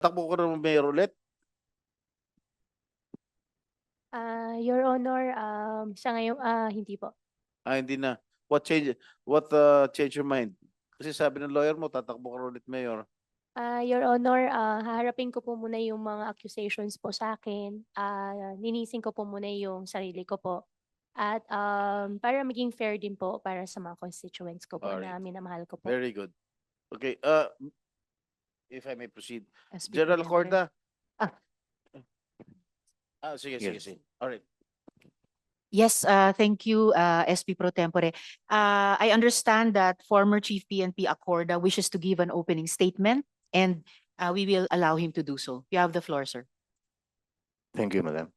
Takbo ko ng mayor ulit. Your Honor, sa ngayon, hindi po. Hindi na. What change your mind? Kasi sabi ng lawyer mo, tatakbo ka ulit mayor. Your Honor, haharapin ko po muna yung mga accusations po sa akin. Ninisin ko po muna yung sarili ko po. At para maging fair din po para sa mga constituents ko po na Alright. minamahal ko po. Very good. Okay, if I may proceed. SB General Pro Tempore. Corda. Sige. Yes. Alright. Yes, thank you, SP Pro Tempore. I understand that former Chief PNP Acorda wishes to give an opening statement, and we will allow him to do so. You have the floor, sir. Thank you, Madam.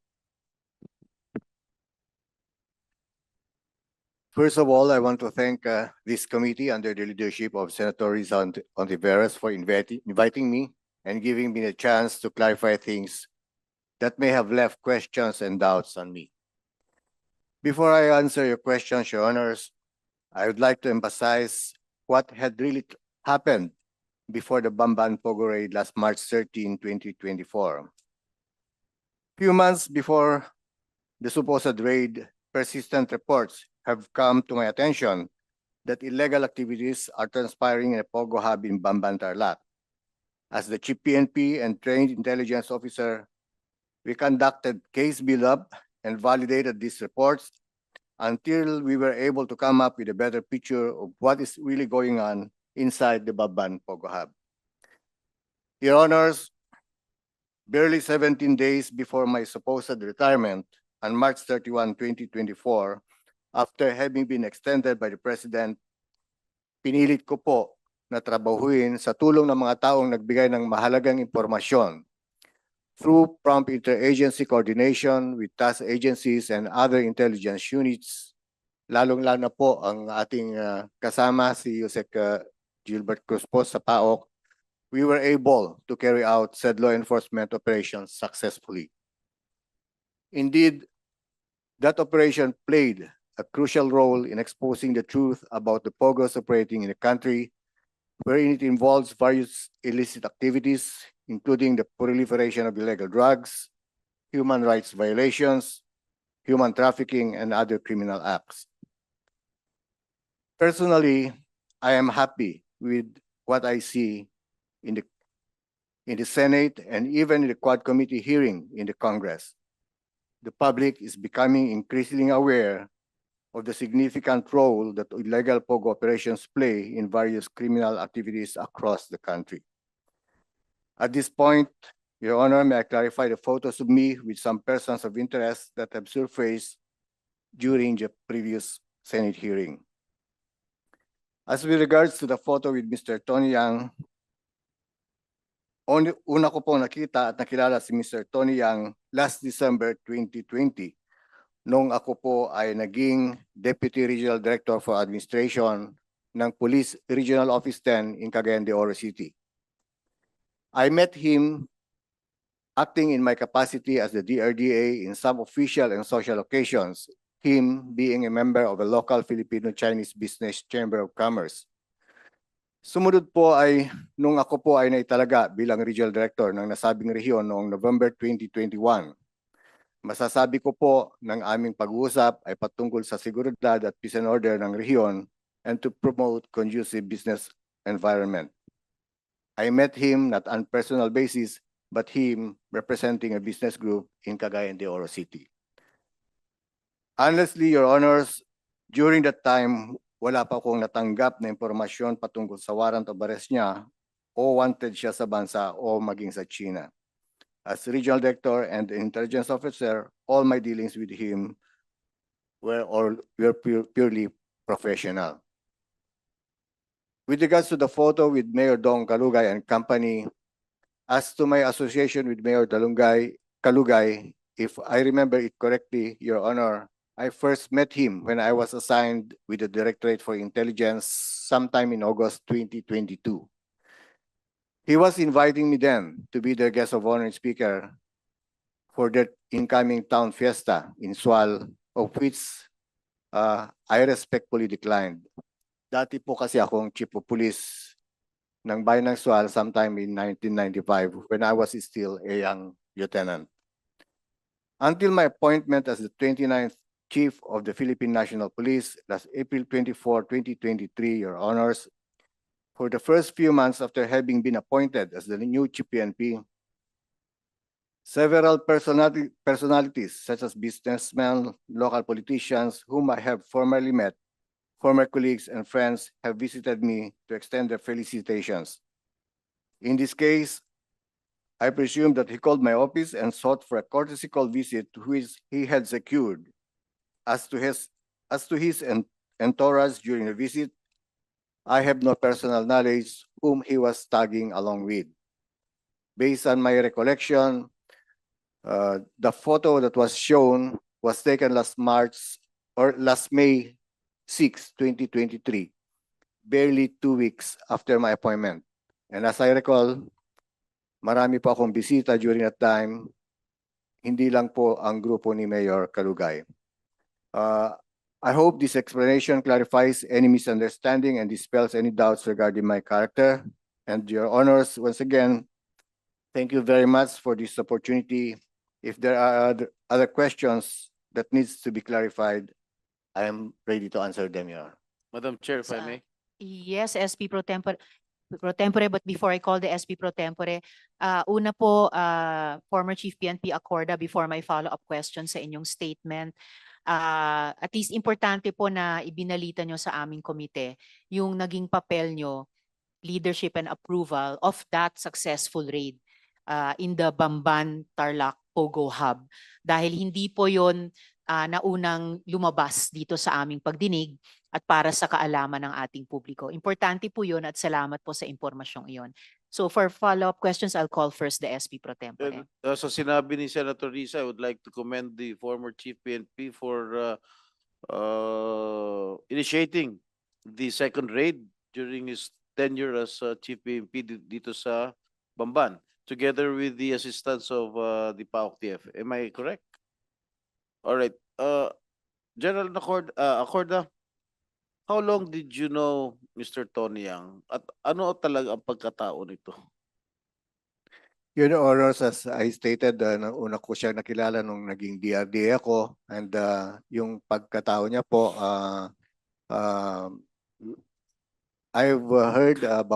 First of all, I want to thank this committee under the leadership of Senator Rizal Ontiveros for inviting me and giving me the chance to clarify things that may have left questions and doubts on me. Before I answer your questions, Your Honors, I would like to emphasize what had really happened before the Bamban Pogo raid last March 13, 2024. Few months before the supposed raid, persistent reports have come to my attention that illegal activities are transpiring in a Pogo hub in Bamban, Tarlac. As the Chief PNP and trained intelligence officer, we conducted case build-up and validated these reports until we were able to come up with a better picture of what is really going on inside the Bamban Pogo hub. Your Honors, barely 17 days before my supposed retirement on March 31, 2024, after having been extended by the President, pinilit ko po na trabahuin sa tulong ng mga taong nagbigay ng mahalagang impormasyon through prompt interagency coordination with task agencies and other intelligence units, lalong-lalo na po ang ating kasama si Yusek Gilbert Cruz po sa PAOK, we were able to carry out said law enforcement operations successfully. Indeed, that operation played a crucial role in exposing the truth about the Pogos operating in the country, wherein it involves various illicit activities, including the proliferation of illegal drugs, human rights violations, human trafficking, and other criminal acts. Personally, I am happy with what I see in the Senate and even in the Quad Committee hearing in the Congress. The public is becoming increasingly aware of the significant role that illegal Pogo operations play in various criminal activities across the country. At this point, Your Honor, may I clarify the photos of me with some persons of interest that have surfaced during the previous Senate hearing. As with regards to the photo with Mr. Tony Yang, una ko po nakita at nakilala si Mr. Tony Yang last December 2020 nung ako po ay naging Deputy Regional Director for Administration ng Police Regional Office 10 in Cagayan de Oro City. I met him acting in my capacity as the DRDA in some official and social occasions, him being a member of a local Filipino-Chinese Business Chamber of Commerce. Sumunod po ay nung ako po ay naitalaga bilang Regional Director ng nasabing rehiyon noong November 2021. Masasabi ko po ng aming pag-uusap ay patungkol sa seguridad at peace and order ng rehiyon and to promote conducive business environment. I met him not on personal basis, but him representing a business group in Cagayan de Oro City. Honestly, Your Honors, during that time, wala pa akong natanggap na impormasyon patungkol sa warrant of arrest niya o wanted siya sa bansa o maging sa China. As Regional Director and Intelligence Officer, all my dealings with him were purely professional. With regards to the photo with Mayor Dong Kalugay and company, as to my association with Mayor Kalugay, if I remember it correctly, Your Honor, I first met him when I was assigned with the Directorate for Intelligence sometime in August 2022. He was inviting me then to be their guest of honor and speaker for their incoming town fiesta in Sual, of which I respectfully declined. Dati po kasi akong Chief of Police ng Bayan ng Sual sometime in 1995 when I was still a young lieutenant. Until my appointment as the 29th Chief of the Philippine National Police last April 24, 2023, Your Honors, for the first few months after having been appointed as the new Chief PNP, several personalities such as businessmen, local politicians whom I have formerly met, former colleagues and friends have visited me to extend their felicitations. In this case, I presume that he called my office and sought for a courtesy call visit which he had secured. As to his entourage during the visit, I have no personal knowledge whom he was tagging along with. Based on my recollection, the photo that was shown was taken last May 6, 2023, barely 2 weeks after my appointment. And as I recall, marami po akong bisita during that time, hindi lang po ang grupo ni Mayor Kalugay. I hope this explanation clarifies any misunderstanding and dispels any doubts regarding my character. And Your Honors, once again, thank you very much for this opportunity. If there are other questions that needs to be clarified, I am ready to answer them, Your Honor. Madam Chair, if I Sa- may. Yes, SP Pro Tempore, but before I call the SP Pro Tempore, una po, former Chief PNP Acorda, before my follow-up question sa inyong statement, at least importante po na ibinalita nyo sa aming komite yung naging papel nyo, leadership and approval of that successful raid in the Bamban Tarlac Pogo Hub. Dahil hindi po yon naunang lumabas dito sa aming pagdinig at para sa kaalaman ng ating publiko. Importante po yun at salamat po sa impormasyong iyon. So for follow-up questions, I'll call first the SP Pro Tempore. Sa sinabi ni Senator Risa, I would like to commend the former Chief PNP for initiating the second raid during his tenure as Chief PNP dito sa Bamban, together with the assistance of the PAOK TF. Am I correct? All right. General Acorda, how long did you know Mr. Tony Yang? At ano talaga ang pagkatao nito? Your Honors, as I stated, una ko siya nakilala nung naging DRD ako, and yung pagkatao niya po, I've heard about